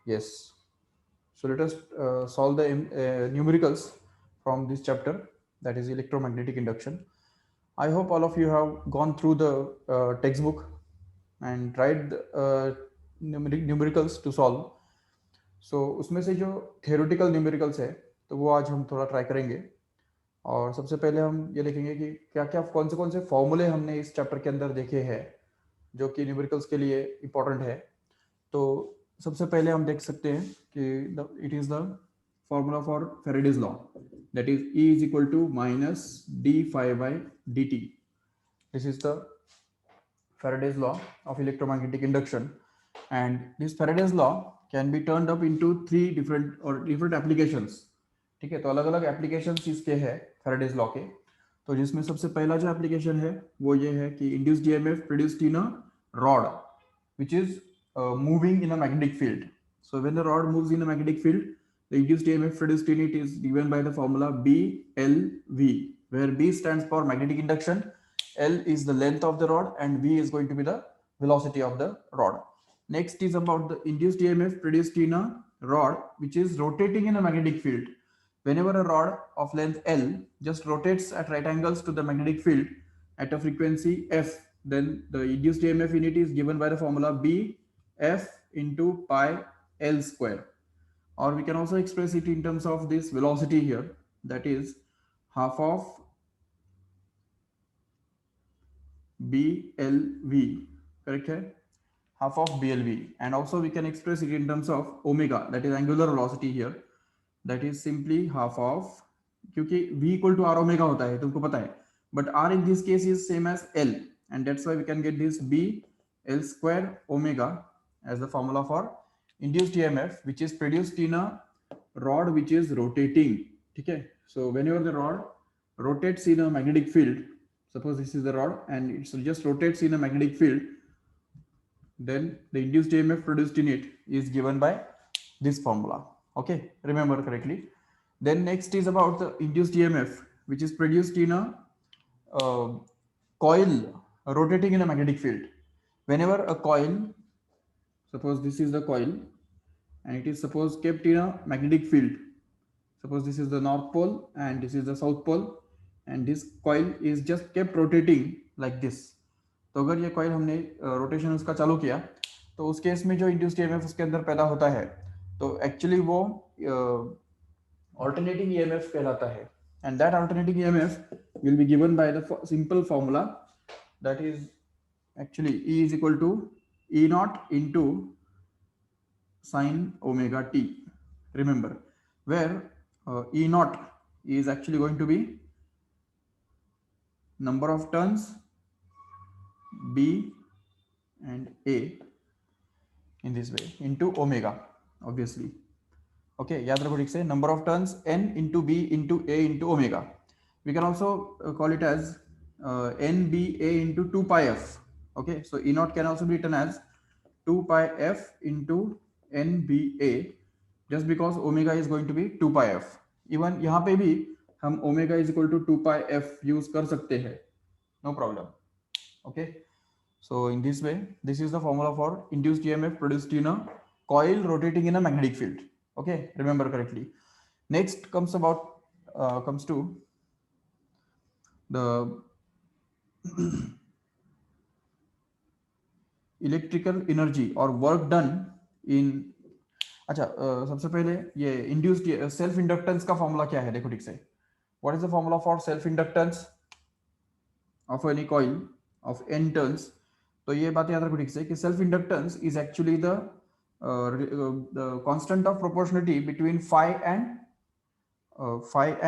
Yes. So let us solve the numericals from this chapter, that is electromagnetic induction. I hope all of you have gone through the textbook and tried numericals to solve. So उसमें से जो theoretical numericals है तो वो आज हम थोड़ा try करेंगे। और सबसे पहले हम ये देखेंगे कि क्या क्या कौन से फॉर्मूले हमने इस चैप्टर के अंदर देखे हैं जो कि न्यूमेरिकल्स के लिए इम्पोर्टेंट है। तो सबसे पहले हम देख सकते हैं कि it is the formula for Faraday's law, that is E is equal to minus d phi by d t. This is the Faraday's law of electromagnetic induction, and this Faraday's law can be turned up into three different applications। ठीक है, तो अलग अलग applications इसके हैं Faraday's law के। तो जिसमें सबसे पहला जो एप्लीकेशन है वो ये है कि induced EMF produced in a rod which is moving in a magnetic field। So when the rod moves in a magnetic field, the induced EMF produced in it is given by the formula BLV, where B stands for magnetic induction, L is the length of the rod, and V is going to be the velocity of the rod. Next is about the induced EMF produced in a rod which is rotating in a magnetic field. Whenever a rod of length L just rotates at right angles to the magnetic field at a frequency F, then the induced EMF in it is given by the formula B F into pi L square. Or we can also express it in terms of this velocity here, that is half of BLV, correct है, half of BLV. And also we can express it in terms of omega, that is angular velocity here, that is simply half of, क्योंकि V equal to R omega होता है तुमको पता है, but R in this case is same as L, and that's why we can get this B L square omega as the formula for induced EMF which is produced in a rod which is rotating। ठीक है, so whenever the rod rotates in a magnetic field, suppose this is the rod and it just rotates in a magnetic field, then the induced EMF produced in it is given by this formula। Okay, remember correctly। Then next is about the induced EMF which is produced in a coil rotating in a magnetic field। Whenever a coil, suppose this is the coil and it is suppose kept in a magnetic field, suppose this is the north pole and this is the south pole, and this coil is just kept rotating like this। तो अगर ये coil हमने rotation उसका चालू किया तो उस case में जो इंड्यूस्ड ईएमएफ उसके अंदर पैदा होता है तो एक्चुअली वो alternating EMF कहलाता है, and that alternating EMF will be given by the simple formula, that is actually E is equal to E naught into sine omega t। Remember, where E naught is actually going to be number of turns B and A in this way into omega, obviously। Okay, याद रखो ठीक से, number of turns n into B into A into omega। We can also call it as nba into 2 pi f। Okay, so E naught can also be written as 2 pi f into nba, just because omega is going to be 2 pi f। Even यहाँ पे भी हम omega is equal to 2 pi f use कर सकते हैं, no problem। Okay, so in this way, this is the formula for induced EMF produced in a coil rotating in a magnetic field। Okay, remember correctly। Next comes to the electrical energy or work done in। अच्छा, सबसे पहले ये induced self inductance का formula क्या है देखो ठीक से। What is the formula for self inductance of any coil of n turns. तो ये बात याद रखो ठीक से कि self inductance is actually the constant of proportionality between phi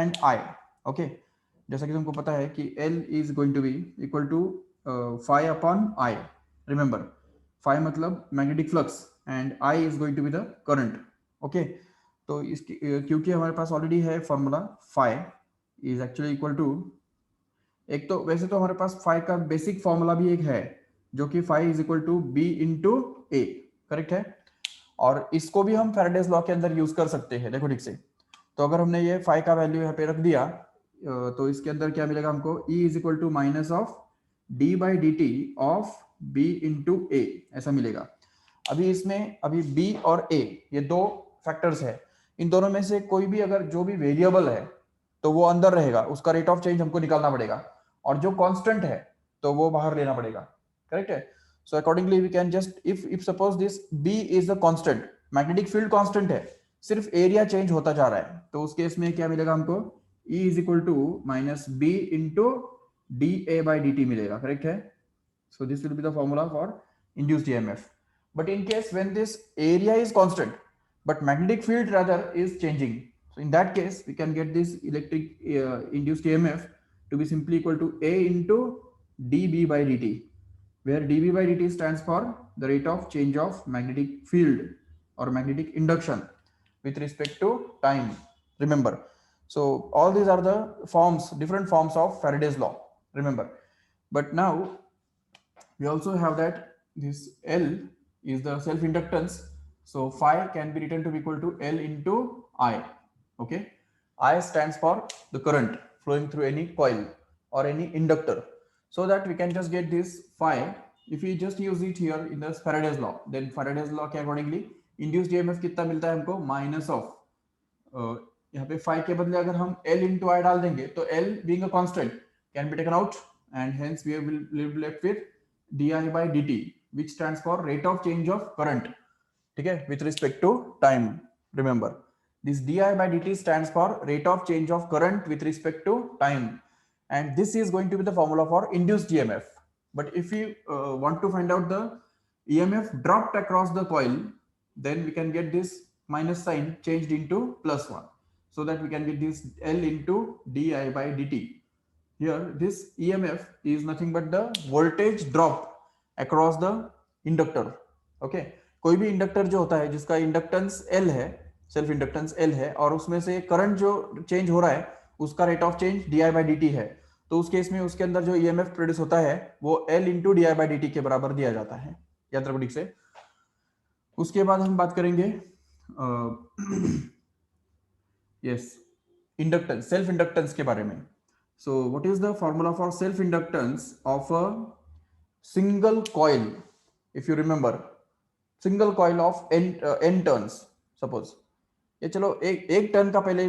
and I। Okay, जैसा कि तुमको पता है कि L is going to be equal to phi upon I। Remember, phi मतलब magnetic flux and I is going to be the current. Okay, तो इसकी क्योंकि हमारे पास ऑलरेडी है formula phi is actually equal to, एक तो वैसे तो हमारे पास phi का बेसिक फॉर्मूला भी एक है जो कि phi is equal to b into A, correct है। और इसको भी हम फैराडेज लॉ के अंदर यूज कर सकते हैं देखो ठीक से। तो अगर हमने ये phi का वैल्यू यहाँ पे रख दिया तो इसके अंदर क्या मिलेगा हमको, E is equal to minus of d by d t of b into a, ऐसा मिलेगा। अभी इसमें अभी बी और ए ये दो फैक्टर्स है, इन दोनों में से कोई भी अगर जो भी वेरिएबल है तो वो अंदर रहेगा, उसका रेट ऑफ चेंज हमको निकालना पड़ेगा, और जो कांस्टेंट है तो वो बाहर लेना पड़ेगा, करेक्ट है। So accordingly we can just if suppose this B is the constant, magnetic field constant है, सिर्फ एरिया चेंज होता जा रहा है, तो उस केस में क्या मिलेगा हमको, E is equal to minus B into d A by d t मिलेगा, करेक्ट है। So this will be the formula for induced EMF. But in case when this area is constant but magnetic field rather is changing, so in that case we can get this electric induced EMF to be simply equal to A into dB by dt, where dB by dt stands for the rate of change of magnetic field or magnetic induction with respect to time, remember. So all these are the forms, different forms of Faraday's law, remember. But now we also have that this L is the self inductance, so phi can be written to be equal to L into I, okay. I stands for the current flowing through any coil or any inductor, so that we can just get this phi. If we just use it here in the Faraday's law, then Faraday's law के accordingly induced EMF कितना मिलता है हमको, minus of यहाँ पे phi के बदले अगर हम L into I डाल देंगे तो L being a constant can be taken out, and hence we will be left with di by dt, which stands for rate of change of current, ठीक है, with respect to time, remember. This di by dt stands for rate of change of current with respect to time, and this is going to be the formula for induced EMF. But if you want to find out the EMF dropped across the coil, then we can get this minus sign changed into plus one, so that we can get this L into di by dt. Here this EMF is nothing but the voltage drop across the inductor, okay. कोई भी inductor जो होता है जिसका inductance L है, self inductance L है, और उसमें से करंट जो चेंज हो रहा है उसका rate of change di by dt है, तो उस केस में उसके अंदर जो EMF प्रोड्यूस होता है वो L into di by dt के बराबर दिया जाता है, याद रखो ठीक से। उसके बाद हम बात करेंगे यस इंडक्टेंस, सेल्फ इंडक्टेंस के बारे में। So what is the formula for self inductance of a single coil? If you remember, single coil of n turns, suppose ये चलो एक टर्न का पहले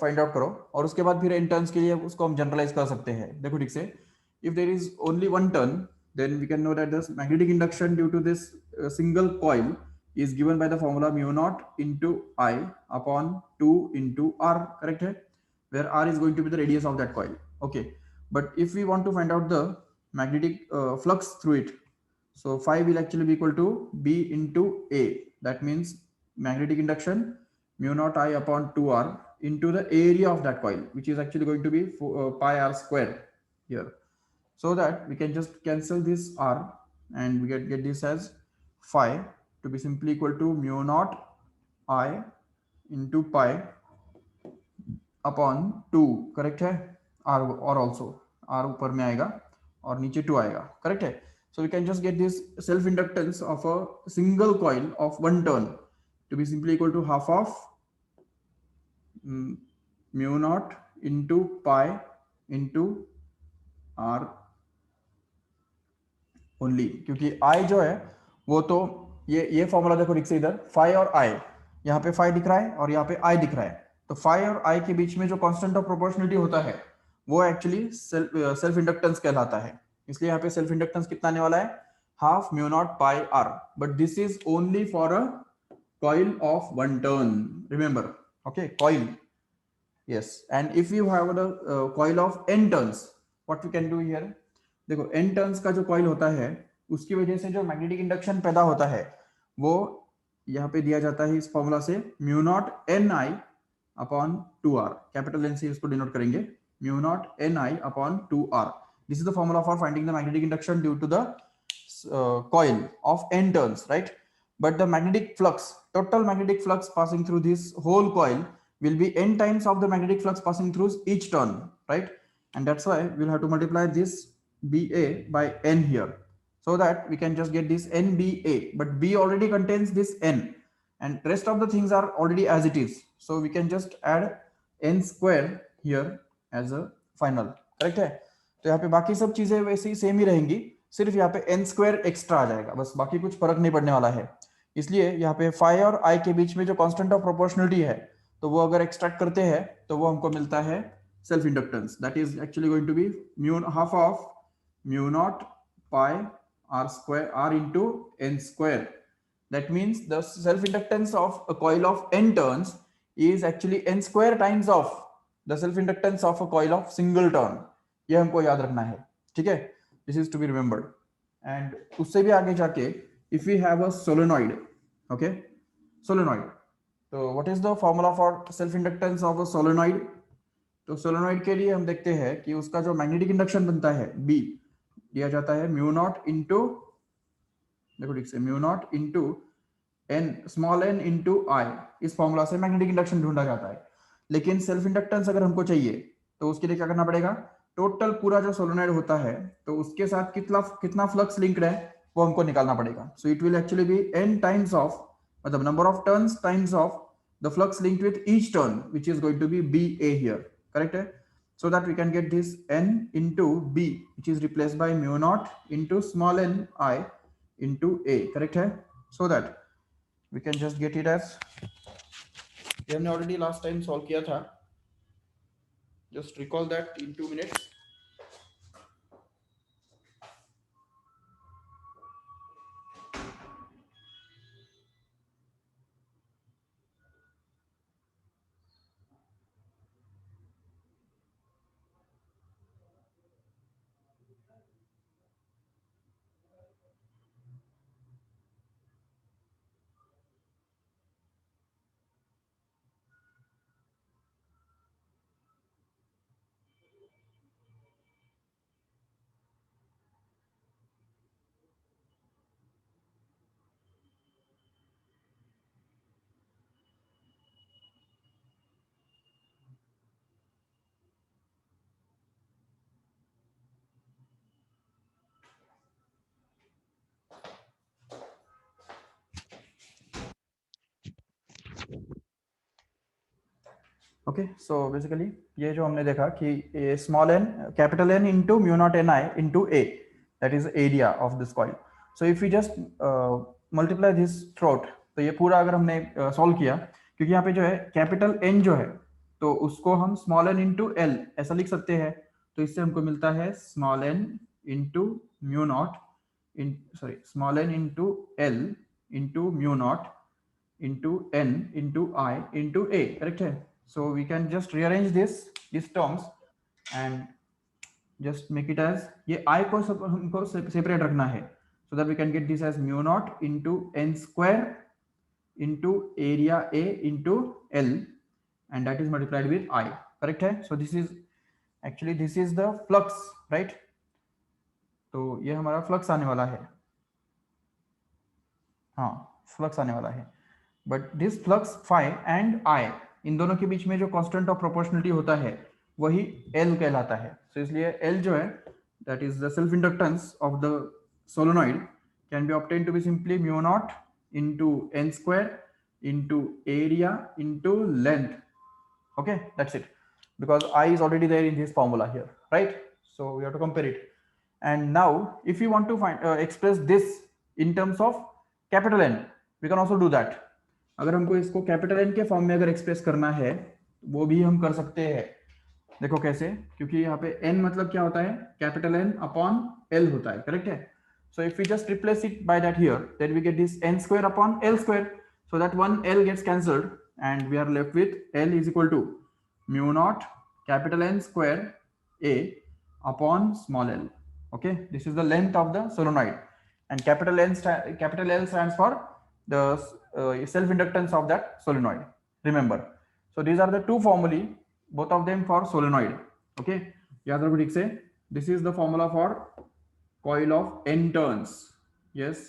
फाइंड आउट करो, और उसके बाद फिर n टर्न्स के लिए उसको हम जनरलाइज कर सकते हैं। देखो ठीक से, if there is only one turn, then we can know that the magnetic induction due to this single coil is given by the formula mu naught into I upon 2 into R, correct है, where R is going to be the radius of that coil, okay. But if we want to find out the magnetic flux through it, so phi will actually be equal to B into A, that means magnetic induction mu naught I upon 2R into the area of that coil, which is actually going to be pi R square here, so that we can just cancel this R and we get this as phi to be simply equal to mu naught I into pi upon 2, correct है, r और also r ऊपर में आएगा और नीचे 2 आएगा, correct है। So we can just get this self inductance of a single coil of one turn to be simply equal to half of mu naught into pi into r only, क्योंकि I जो है वो तो ये formula देखो ठीक से, इधर फाई और आई, यहाँ पे फाई दिख रहा है और यहाँ पे आई दिख रहा है, तो फाई और आई के बीच में जो कांस्टेंट ऑफ प्रोपोर्शनलिटी होता है वो एक्चुअली सेल्फ इंडक्टेंस कहलाता है। इसलिए यहाँ पे सेल्फ इंडक्टेंस कितना आने वाला है, half mu naught pi r, but this is only for a coil of one turn, remember, okay, coil, yes. And if you have the coil of n turns, what we can do here, देखो n turns का जो coil होता है उसकी वजह से जो magnetic induction पैदा होता है वो यहाँ पे दिया जाता है इस फॉर्मूला से, mu naught N I upon 2r, capital N से इसको डिनोट करेंगे, mu naught N I upon 2r। This is the formula for finding the magnetic induction due to the coil of n turns, right? But the magnetic flux, total magnetic flux passing through this whole coil will be n times of the magnetic flux passing through each turn, right? And that's why we'll have to multiply this BA by n here, so that we can just get this NBA, but B already contains this n and rest of the things are already as it is, so we can just add n square here as a final, correct है। तो यहाँ पे बाकी सब चीजें वैसे ही same ही रहेंगी, सिर्फ यहाँ पे n स्क्वायर एक्स्ट्रा आ जाएगा, बस बाकी कुछ फर्क नहीं पड़ने वाला है। इसलिए यहाँ पे phi और I के बीच में जो कांस्टेंट ऑफ प्रोपोर्शनलिटी है, तो वो अगर एक्सट्रैक्ट करते हैं तो वो हमको मिलता है self inductance, that is actually going to be mu half of mu naught pi r square r into n square. That means the self inductance of a coil of n turns is actually n square times of the self inductance of a coil of single turn. ये हमको याद रखना है, ठीक है, this is to be remembered. And उससे भी आगे जाके if we have a solenoid, okay, solenoid, तो what is the formula for self inductance of a solenoid? तो सोलेनॉइड के लिए हम देखते हैं कि उसका जो मैग्नेटिक इंडक्शन बनता है बी दिया जाता है म्यू नॉट इंटू, देखो ठीक से, mu naught into n small n into i. इस फॉर्मूला से मैग्नेटिक इंडक्शन ढूंढा जाता है. लेकिन सेल्फ इंडक्टेंस अगर हमको चाहिए तो उसके लिए क्या करना पड़ेगा? टोटल पूरा जो सोलेनॉइड होता है तो उसके साथ कितना कितना फ्लक्स लिंक्ड है वो हमको निकालना पड़ेगा. So it will actually be n times of, मतलब number of turns times of the flux linked with each turn which is going to be ba here, correct है? So that we can get this n into b which is replaced by mu naught into small n I into a, correct है? So that we can just get it as, ये हमने already last time solve किया था, just recall that in 2 minutes. Okay, so basically ये जो हमने देखा कि small N capital N into mu naught N I into A, that is area of this coil. So if you just multiply this throat, तो ये पूरा अगर हमने सॉल्व किया, क्योंकि यहाँ पे जो है कैपिटल एन जो है तो उसको हम स्मॉल एन इंटू एल ऐसा लिख सकते हैं. तो इससे हमको मिलता है small n into mu naught n, sorry, small n into l into mu naught into n into I into a, correct है? So we can just rearrange these terms and just make it as, ये I को हमको separate रखना है, so that we can get this as mu naught into n square into area A into L, and that is multiplied with I, correct है? So this is actually, this is the flux, right? तो ये हमारा flux आने वाला है, हाँ flux आने वाला है. But this flux phi and i, इन दोनों के बीच में जो कांस्टेंट ऑफ प्रोपोर्शनलिटी होता है वही एल कहलाता है. सो इसलिए एल जो है, that is the self inductance of the solenoid, can be obtain to be simply mu naught into n square into area into length. Okay, that's it, because I is already there in this formula here, right? So we have to compare it. And now if you want to find express this in terms of capital N, we can also do that. अगर हमको इसको capital N के form में अगर express करना है वो भी हम कर सकते हैं. देखो कैसे, क्योंकि यहाँ पे n मतलब क्या होता है? कैपिटल N अपॉन L होता है, करेक्ट है? So if we just replace it by that here, then we get this n square upon L square, so that one L gets cancelled and we are left with L is equal to mu naught capital N square A upon small l. Okay, this is the length of the solenoid, and capital L stands for the self inductance of that solenoid, remember. So these are the two formulae, both of them for solenoid. Okay, याद रखो ठीक से, this is the formula for coil of n turns. Yes,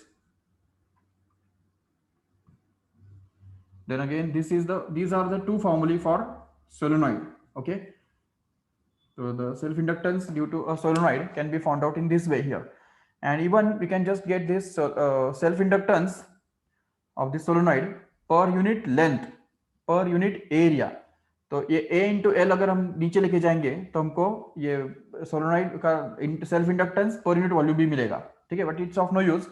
then again these are the two formulae for solenoid. Okay, so the self inductance due to a solenoid can be found out in this way here, and even we can just get this self inductance of the solenoid per unit length per unit area. तो ये A into L अगर हम नीचे लेके जाएंगे तो हमको ये सोलोनॉइड का self inductance per unit volume भी मिलेगा, ठीक है? But it's of no use,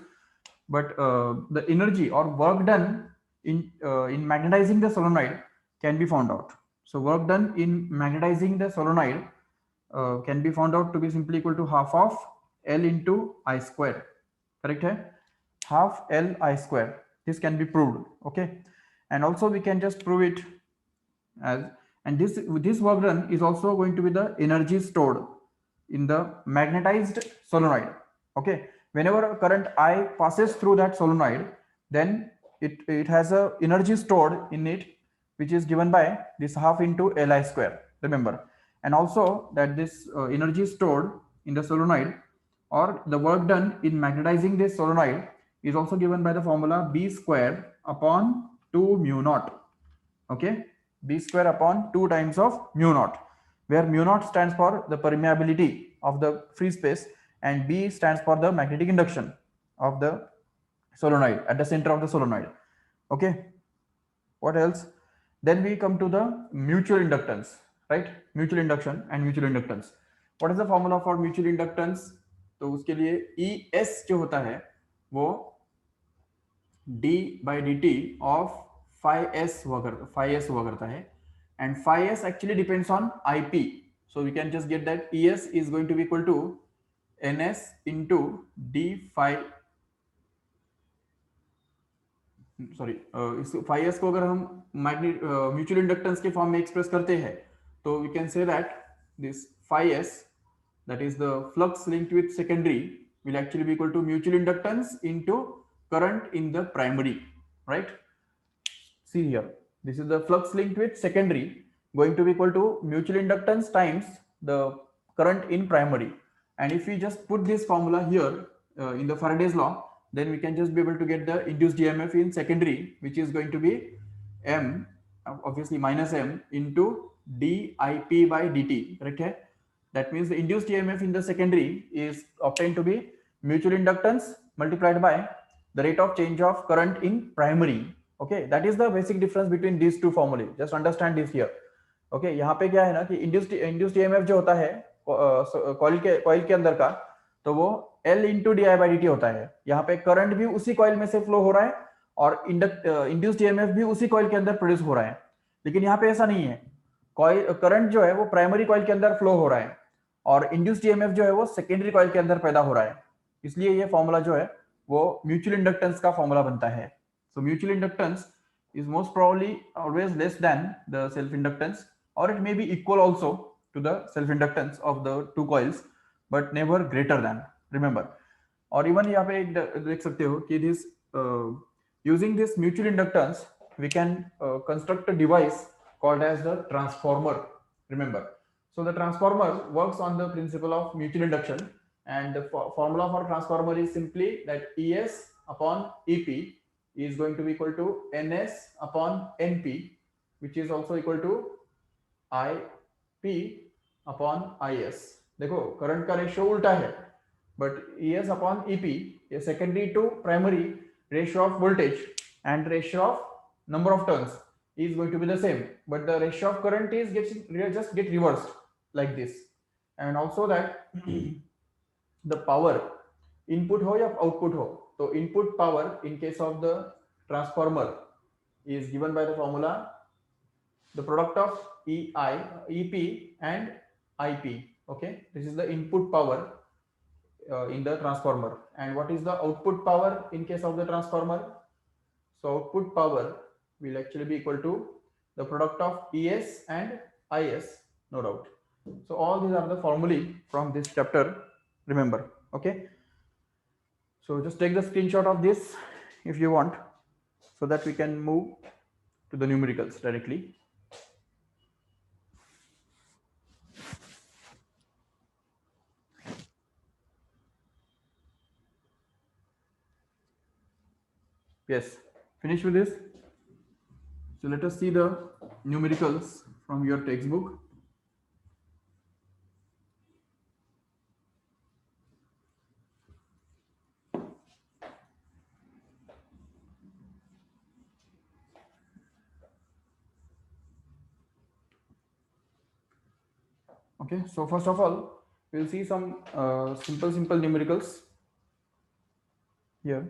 but the energy or work done in magnetizing the solenoid can be found out. So work done in magnetizing the solenoid can be found out to be simply equal to half of L into I square. Correct hai? Half L I square. This can be proved. Okay, and also we can just prove it as, and this work done is also going to be the energy stored in the magnetized solenoid. Okay, whenever a current I passes through that solenoid, then it has a energy stored in it, which is given by this half into Li square, remember. And also that this energy stored in the solenoid or the work done in magnetizing this solenoid is also given by the formula B square upon 2 mu naught. Okay, B square upon 2 times of mu naught, where mu naught stands for the permeability of the free space and B stands for the magnetic induction of the solenoid at the center of the solenoid. Okay, what else? Then we come to the mutual inductance, right? Mutual induction and mutual inductance. What is the formula for mutual inductance? तो उसके लिए ES जो होता है वो d by dt of phi s हुआ करता है, and phi s actually depends on Ip. So we can just get that Es is going to be equal to Ns into d phi, sorry, इस phi s को अगर हम mutual inductance के form में express करते हैं तो we can say that this phi s, that is the flux linked with secondary, will actually be equal to mutual inductance into current in the primary, right? See here, this is the flux linked with secondary going to be equal to mutual inductance times the current in primary. And if we just put this formula here in the Faraday's law, then we can just be able to get the induced EMF in secondary, which is going to be M, obviously minus M into dIP by dt, correct? That means the induced EMF in the secondary is obtained to be mutual inductance multiplied by the rate of change of current in primary. Okay, that is the basic difference between these two formulae. Just understand this here. Okay, यहाँ पे क्या है ना कि induced EMF जो होता है coil के अंदर का, तो वो L into di by dt होता है. यहाँ पे करंट भी उसी कॉइल में से फ्लो हो रहा है और इंड्यूस्ड EMF भी उसी कॉइल के अंदर प्रोड्यूस हो रहा है. लेकिन यहाँ पे ऐसा नहीं है. कॉइल करंट जो है वो प्राइमरी कॉइल के अंदर फ्लो हो रहा है और इंड्यूस्ड EMF जो है वो सेकेंडरी कॉइल के अंदर पैदा हो रहा है. इसलिए ये फॉर्मूला जो है वो म्यूचुअल इंडक्टेंस का फॉर्मूला बनता है. So mutual inductance is most probably always less than the self inductance, or it may be equal also to the self inductance of the two coils, but never greater than. Remember, or even यहाँ पे देख सकते हो कि this using this mutual inductance we can construct a device called as the transformer. Remember, so the transformer works on the principle of mutual induction, and the formula for transformer is simply that Es upon Ep is going to be equal to Ns upon Np, which is also equal to Ip upon Is. देखो current का ratio उल्टा है, but Es upon Ep is secondary to primary ratio of voltage and ratio of number of turns is going to be the same, but the ratio of current is just get reversed like this. And also that the power input हो या output हो, तो input power in case of the transformer is given by the formula the product of Ep and Ip. Okay, this is the input power in the transformer. And what is the output power in case of the transformer? So output power will actually be equal to the product of Es and Is, no doubt. So all these are the formulae from this chapter, remember. Okay, so just take the screenshot of this if you want, so that we can move to the numericals directly. Yes, finish with this. So let us see the numericals from your textbook. Okay, so first of all, we'll see some simple numericals here.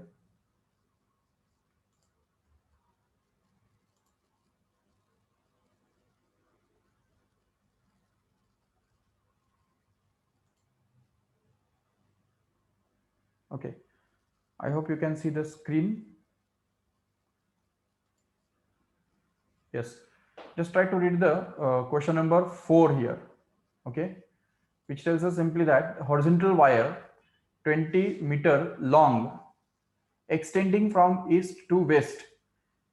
Okay, I hope you can see the screen. Yes, just try to read the question number 4 here. Okay, which tells us simply that horizontal wire 20-meter long extending from east to west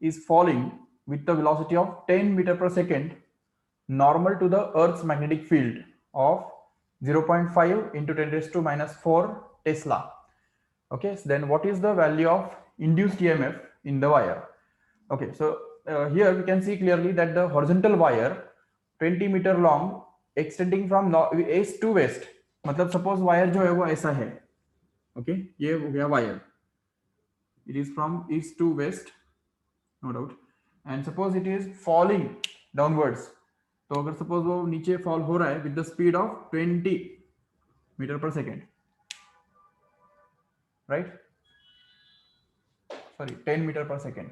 is falling with the velocity of 10 meter per second normal to the earth's magnetic field of 0.5 into 10 raised to minus 4 Tesla. Okay, so then what is the value of induced EMF in the wire? Okay, so here we can see clearly that the horizontal wire 20 meter long extending from east to west, मतलब suppose wire जो है वो ऐसा है. Okay, ये हो गया wire, it is from east to west, no doubt, and suppose it is falling downwards. तो अगर सपोज वो नीचे फॉल हो रहा है with the speed of 20 metre per second, right, sorry 10 metre per second.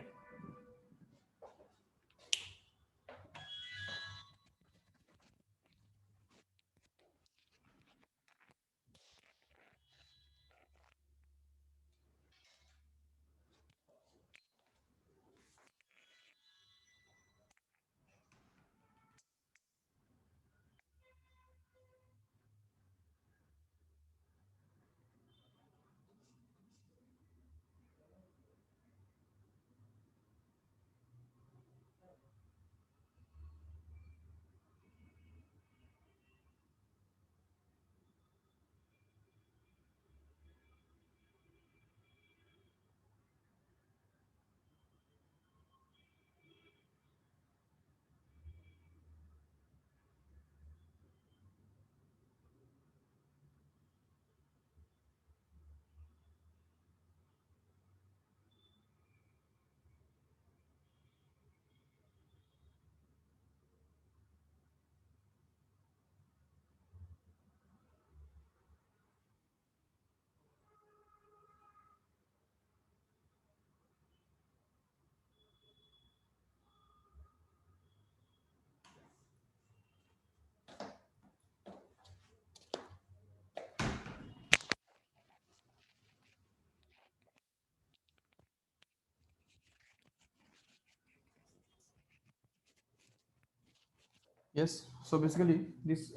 Yes, so basically this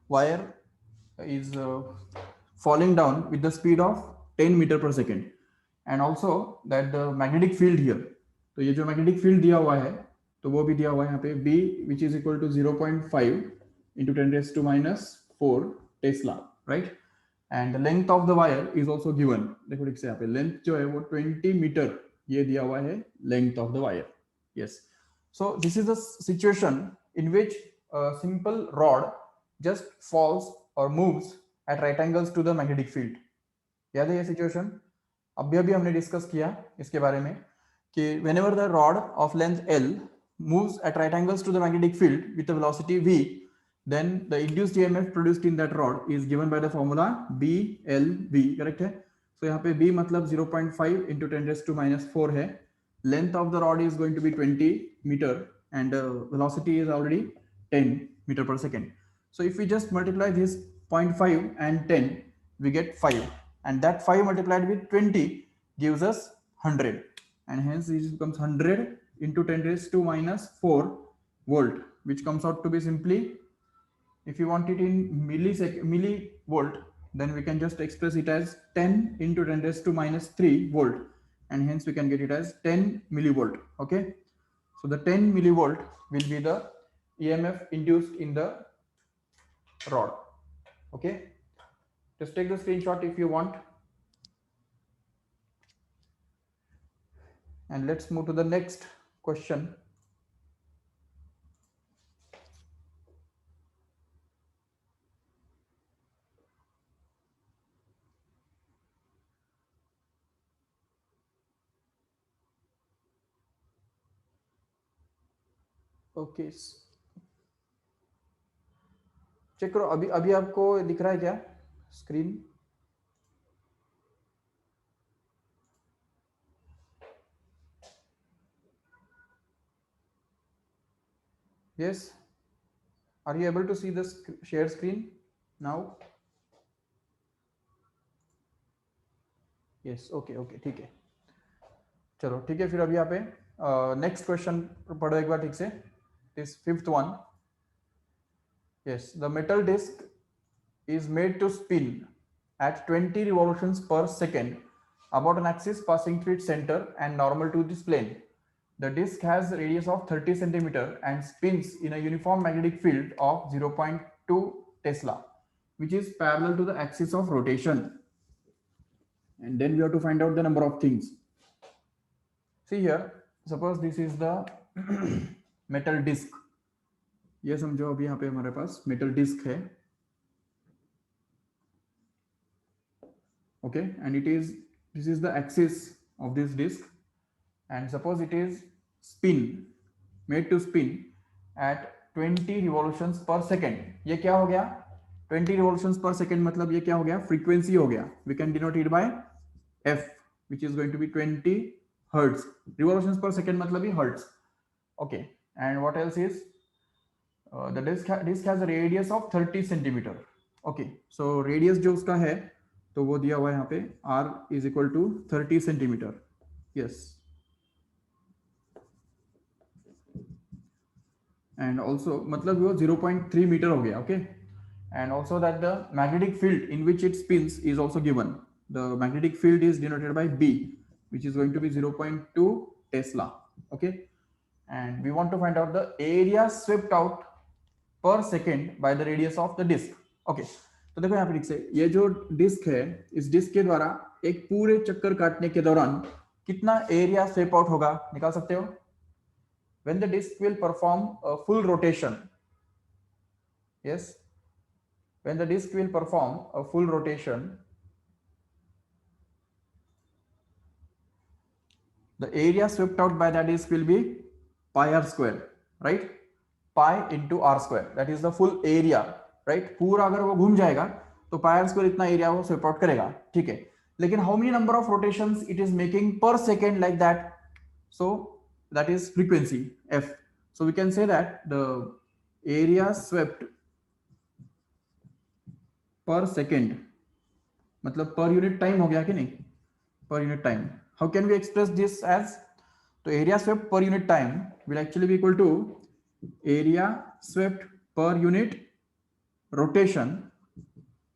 wire is falling down with the speed of 10 meter per second, and also that the magnetic field here, तो ये जो magnetic field दिया हुआ है तो वो भी दिया हुआ है यहाँ पे B which is equal to 0.5 into 10 raised to minus 4 Tesla, right? And the length of the wire is also given. देखो ठीक से यहाँ पे length जो है वो 20 मीटर ये दिया हुआ है length of the wire. Yes, so this is the situation in which a simple rod just falls or moves at right angles to the magnetic field. याद है ये सिचुएशन? अभी अभी हमने डिस्कस किया इसके बारे में कि whenever the rod of length L moves at right angles to the magnetic field with a velocity v, then the induced EMF produced in that rod is given by the formula BLV. Correct है? So यहाँ पे B मतलब 0.5 into 10 raised to minus 4 है. Length of the rod is going to be 20 meter and velocity is already 10 meter per second. So if we just multiply this 0.5 and 10, we get 5, and that 5 multiplied with 20 gives us 100, and hence this becomes 100 into 10 raised to minus 4 volt, which comes out to be simply, if you want it in millivolt, then we can just express it as 10 into 10 raised to minus 3 volt, and hence we can get it as 10 millivolt. Okay, so the 10 millivolt will be the EMF induced in the rod. Okay, just take the screenshot if you want, and let's move to the next question. Okay, check करो अभी अभी आपको दिख रहा है क्या screen? Yes, are you able to see the share screen now? Yes, okay okay, ठीक है, चलो ठीक है। फिर अभी यहाँ पे नेक्स्ट क्वेश्चन पढ़ो एक बार ठीक से, this fifth one. Yes, the metal disc is made to spin at 20 revolutions per second about an axis passing through its center and normal to this plane. The disk has a radius of 30 centimeter and spins in a uniform magnetic field of 0.2 Tesla, which is parallel to the axis of rotation. And then we have to find out the number of things. See here, suppose this is the metal disc. ये समझो अभी यहाँ पे हमारे पास metal disc है, okay, and this is the axis of this disk, and suppose it is made to spin at 20 revolutions per second. ये क्या हो गया? 20 revolutions per second मतलब ये क्या हो गया? frequency हो गया. We can denote it by f, which is going to be 20 hertz. Revolutions per second मतलब ही hertz. Okay, and what else is the disk has a radius of 30 centimeter. Okay, so radius जो उसका है तो वो दिया हुआ है यहाँ पे r is equal to 30 centimeter. Yes, and also मतलब वो 0.3 मीटर हो गया. Okay, and also that the magnetic field in which it spins is also given. The magnetic field is denoted by B, which is going to be 0.2 Tesla. Okay, and we want to find out the area swept out per second by the radius of the disk. Okay, तो देखो यहाँ पे से ये जो disc है, इस disc के द्वारा एक पूरे चक्कर काटने के दौरान कितना एरिया स्वेप आउट होगा निकाल सकते हो? When the disk will perform a full rotation, yes, when the disk will perform a full rotation, the area swept out by that disk will be pi r square, right? Pi into r square, that is the full area, right? पूरा अगर वो घूम जाएगा तो pi r square इतना area वो swap out करेगा, ठीक है? लेकिन how many number of rotations it is making per second like that? So that is frequency f. So we can say that the area swept per second मतलब per unit time हो गया कि नहीं? Per unit time. How can we express this as? तो area swept per unit time will actually be equal to area swept per unit rotation,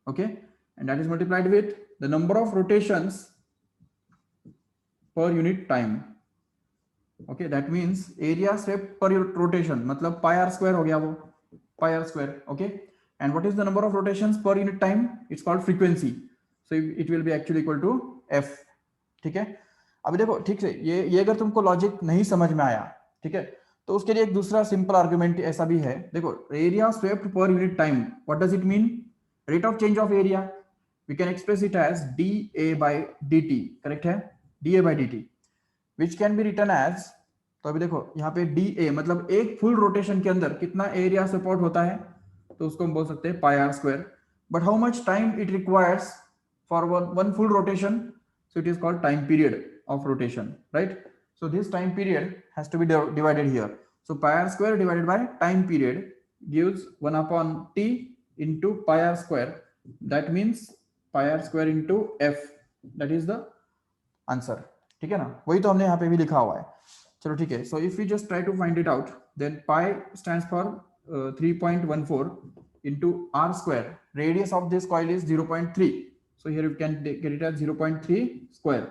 okay, and that is multiplied with the number of rotations per unit time. Okay, that means area swept per unit rotation मतलब pi r square हो गया वो, pi r square. Okay, and what is the number of rotations per unit time? It's called frequency, so it will be actually equal to f. ठीक है, अभी देखो ठीक से ये अगर तुमको लॉजिक नहीं समझ में आया, ठीक है, तो उसके लिए एक दूसरा सिंपल आर्गुमेंट ऐसा भी है. देखो, area swept per unit time, what does it mean? Rate of change of area. We can express it as dA/dt, correct है? dA/dt which can be written as, तो अभी देखो यहाँ पे dA मतलब एक फुल रोटेशन के अंदर कितना एरिया सपोर्ट होता है, तो उसको हम बोल सकते हैं pi r square. But how much time it requires for one full rotation? So it is called time period of rotation, right? So this time period has to be divided here. So pi r square divided by time period gives 1 upon t into pi r square. That means pi r square into f. That is the answer. ठीक है ना? वही तो हमने यहाँ पे भी लिखा हुआ है. चलो ठीक है. So if we just try to find it out, then pi stands for 3.14 into r square. Radius of this coil is 0.3. So here you can get it as 0.3 square,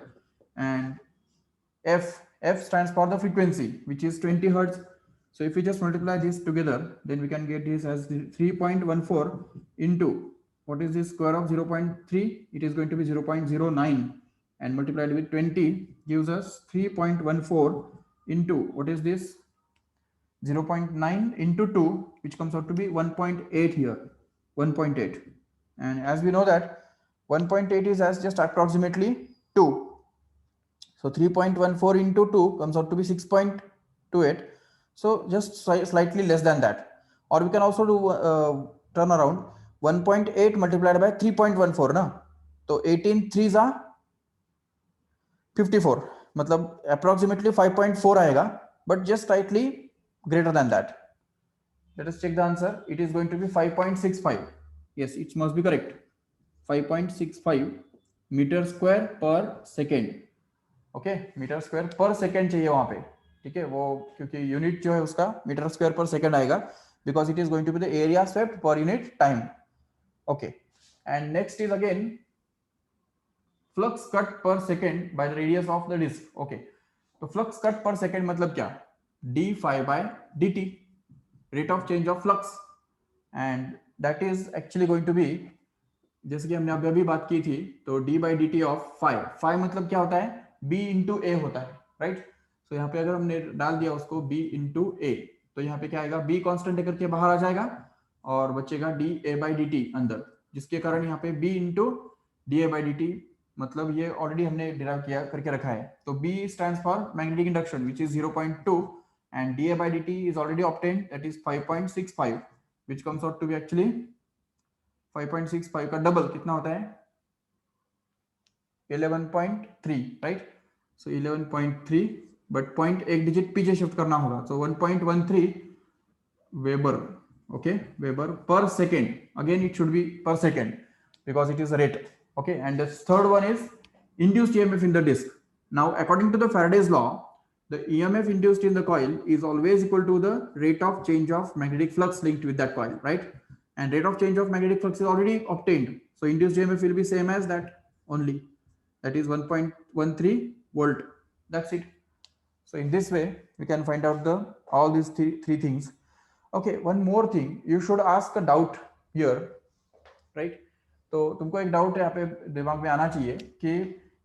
and f stands for the frequency, which is 20 hertz. So if we just multiply this together, then we can get this as 3.14 into what is the square of 0.3? It is going to be 0.09, and multiplied with 20 gives us 3.14 into what is this? 0.9 into 2, which comes out to be 1.8 here, 1.8. And as we know that 1.8 is as just approximately 2. So 3.14 into 2 comes out to be 6.28. So just slightly less than that. Or we can also do turn around 1.8 multiplied by 3.14 ना, तो 18 3s are 54, मतलब approximately 5.4 आएगा, but just slightly greater than that. Let us check the answer. It is going to be 5.65. Yes, it must be correct. 5.65 metre square पर second. Okay, metre square पर second चाहिए वहां पे, ठीक है, वो क्योंकि यूनिट जो है उसका मीटर स्क्वायर पर सेकेंड आएगा, because it is going to be the area swept per unit time. Okay, and next is again flux cut per second by the radius of the disc. Okay, तो flux cut per second मतलब क्या, d phi by d t, rate of change of flux, and that is actually going to be, जैसे कि हमने अभी अभी बात की थी, तो D by d t of five, five मतलब क्या होता है, बी इंटू ए होता है, राइट। तो यहाँ पे अगर हमने डाल दिया उसको बी इंटू ए, तो यहाँ पे क्या आएगा, बी कांस्टेंट लेकर के बाहर आ जाएगा और बचेगा d A by d t अंदर, जिसके कारण यहाँ पे B into d A by d t, मतलब ये ऑलरेडी हमने डिराइव किया करके रखा है। तो B stands for magnetic induction which is 0.2 and dA by dt is already obtained, that is 5.65, which comes out to be actually 5.65 का double कितना होता है, 11.3, राइट। सो 11.3, बट पॉइंट एक डिजिट पीछे शिफ्ट करना होगा, so 1.13 वेबर, ओके, वेबर पर second, again it should be पर second because it is a rate, okay। And the third one is induced EMF in the disk. Now according to the Faraday's law, the EMF induced in the coil is always equal to the rate of change of magnetic flux linked with that coil, right? And rate of change of magnetic flux is already obtained, so induced EMF will be same as that only, that is 1.13 volt, that's it. So in this way we can find out the all these three things. Okay, one more thing you should ask a doubt here, right? तो तुमको एक doubt यहाँ पे दिमाग में आना चाहिए कि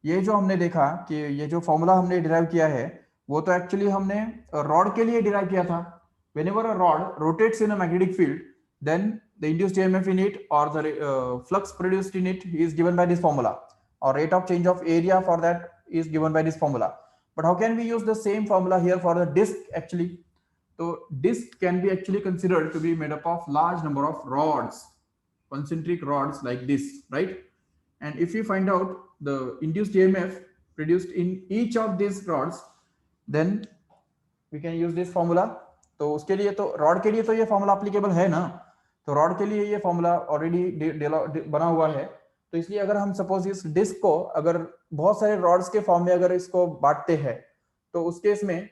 ये जो हमने देखा कि ये जो फॉर्मूला हमने डिराइव किया है, वो तो एक्चुअली हमने रॉड के लिए डिराइव किया था। whenever a rod rotates in a magnetic field, then the induced EMF in it or the flux produced in it is given by this formula, or rate of change of area for that is given by this formula. But how can we use the same formula here for the disk actually? So disk can be actually considered to be made up of large number of rods, concentric rods like this, right? And if you find out the induced EMF produced in each of these rods, then we can use this formula. तो उसके लिए तो rod के लिए तो ये formula applicable है ना, तो रॉड के लिए ये फॉर्मूला ऑलरेडी बना हुआ है। तो इसलिए अगर हम सपोज इस डिस्क को अगर बहुत सारे रॉड्स के फॉर्म में अगर इसको बांटते हैं, तो उस केस में,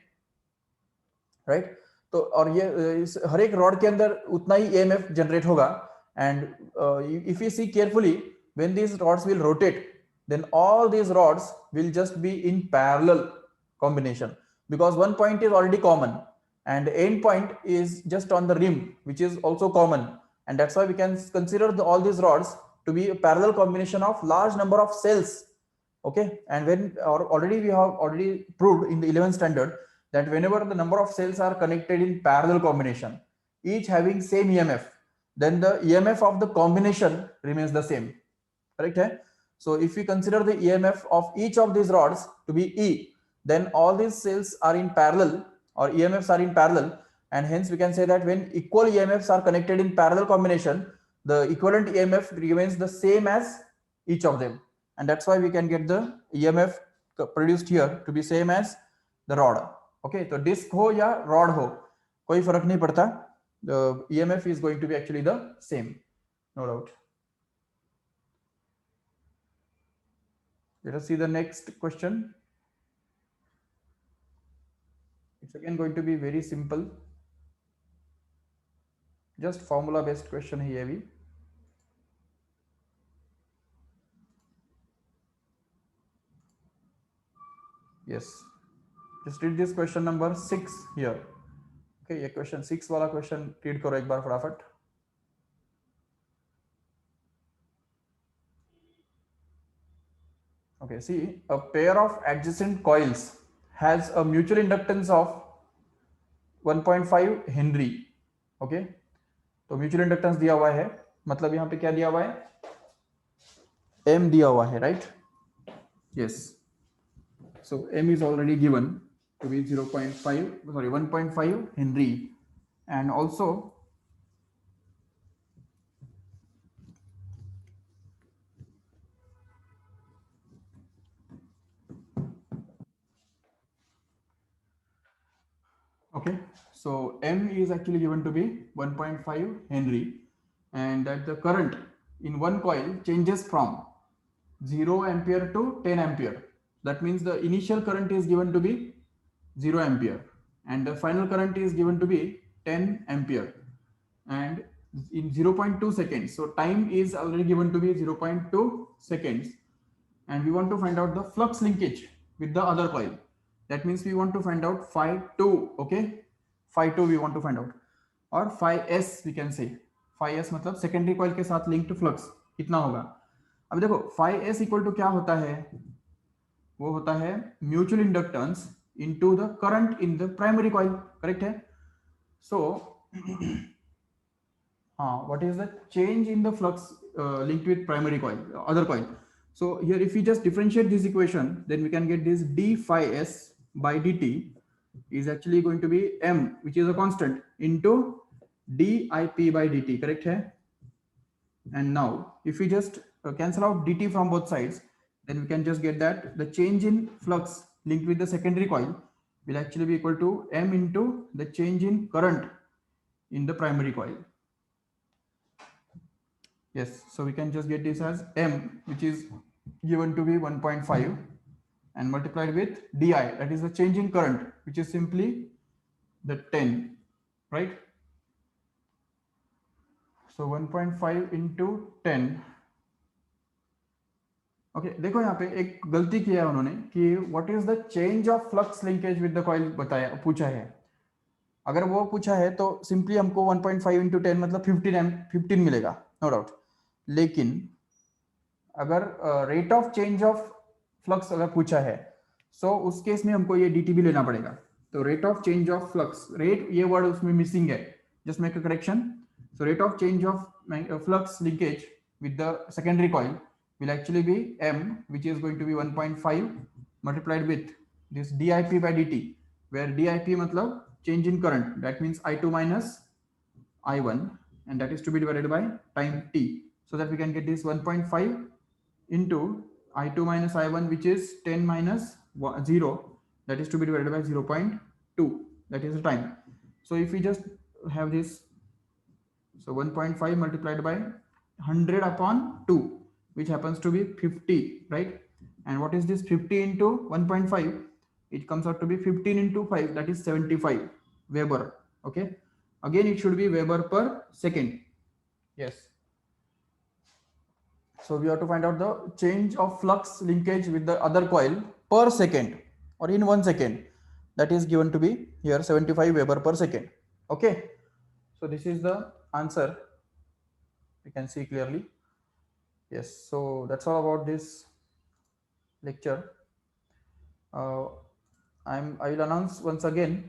राइट, तो और ये हर एक रॉड के अंदर उतना ही EMF जनरेट होगा। And if you see carefully, when these rods will rotate, then all these rods will just be in parallel combination, because one point is already common and the end point is just on the rim, which is also common, and that's why we can consider all these rods to be a parallel combination of large number of cells, okay। And when already we have already proved in the 11th standard that whenever the number of cells are connected in parallel combination, each having same EMF, then the EMF of the combination remains the same, correct hai? So if we consider the EMF of each of these rods to be E, then all these cells are in parallel or EMFs are in parallel, and hence we can say that when equal EMFs are connected in parallel combination, the equivalent EMF remains the same as each of them, and that's why we can get the EMF produced here to be same as the rod, okay। तो disc हो या rod हो कोई फर्क नहीं पड़ता, the EMF is going to be actually the same, no doubt. Let us see the next question. It's again going to be very simple, just formula based question है ये भी। Yes, just read this question number 6 here, okay। ये question 6 वाला question read करो एक बार फटाफट। Okay, see, a pair of adjacent coils has a mutual inductance of 1.5 Henry, okay। तो mutual inductance दिया हुआ है, मतलब यहाँ पे क्या दिया हुआ है, M दिया हुआ है, right. Yes, so M is already given to be 0.5, sorry 1.5 Henry, and also okay, so M is actually given to be 1.5 Henry, and that the current in one coil changes from 0 ampere to 10 ampere. That means the initial current is given to be 0 ampere and the final current is given to be 10 ampere and in 0.2 seconds. So time is already given to be 0.2 seconds and we want to find out the flux linkage with the other coil. That means we want to find out phi 2. Okay, phi 2 we want to find out और phi s we can say. phi s मतलब secondary coil के साथ linked flux कितना होगा. अब देखो phi s equal to क्या होता है, वो होता है mutual inductance into the current in the primary coil. Correct है. सो what is the change in the flux linked with primary coil, other coil. So here if we just differentiate this equation, then we can get this d phi s by dt is actually going to be m, which is a constant, into dip by dt. Correct hai. And now if we just cancel out dt from both sides, then we can just get that the change in flux linked with the secondary coil will actually be equal to m into the change in current in the primary coil. Yes, so we can just get this as m, which is given to be 1.5 and multiplied with di, that is the change in current, which is simply the 10, right? So 1.5 into 10. Okay देखो यहाँ पे एक गलती किया है उन्होंने कि what is the change of flux linkage with the coil बताया, पूछा है. अगर वो पूछा है तो सिंपली हमको 1.5 into 10 मतलब 15 मिलेगा, नो डाउट. लेकिन अगर rate of change of flux अगर पूछा है, सो उस केस में हमको ये dt भी लेना पड़ेगा. तो rate of change of flux, rate ये वर्ड उसमें मिसिंग है, just make a correction. So rate of change of flux linkage with the secondary coil will actually be m, which is going to be 1.5 multiplied with this dip by dt, where dip मतलब change in current, that means I2 minus I1, and that is to be divided by time t, so that we can get this 1.5 into I2 minus I1, which is 10 minus 0, that is to be divided by 0.2, that is the time. So if we just have this, so 1.5 multiplied by 100 upon 2, which happens to be 50, right? And what is this 50 into 1.5? It comes out to be 15 into 5, that is 75 Weber. Okay, again it should be Weber per second. Yes. So we have to find out the change of flux linkage with the other coil per second or in 1 second. That is given to be here 75 Weber per second. Okay. So this is the answer. You can see clearly. Yes. So that's all about this lecture. I will announce once again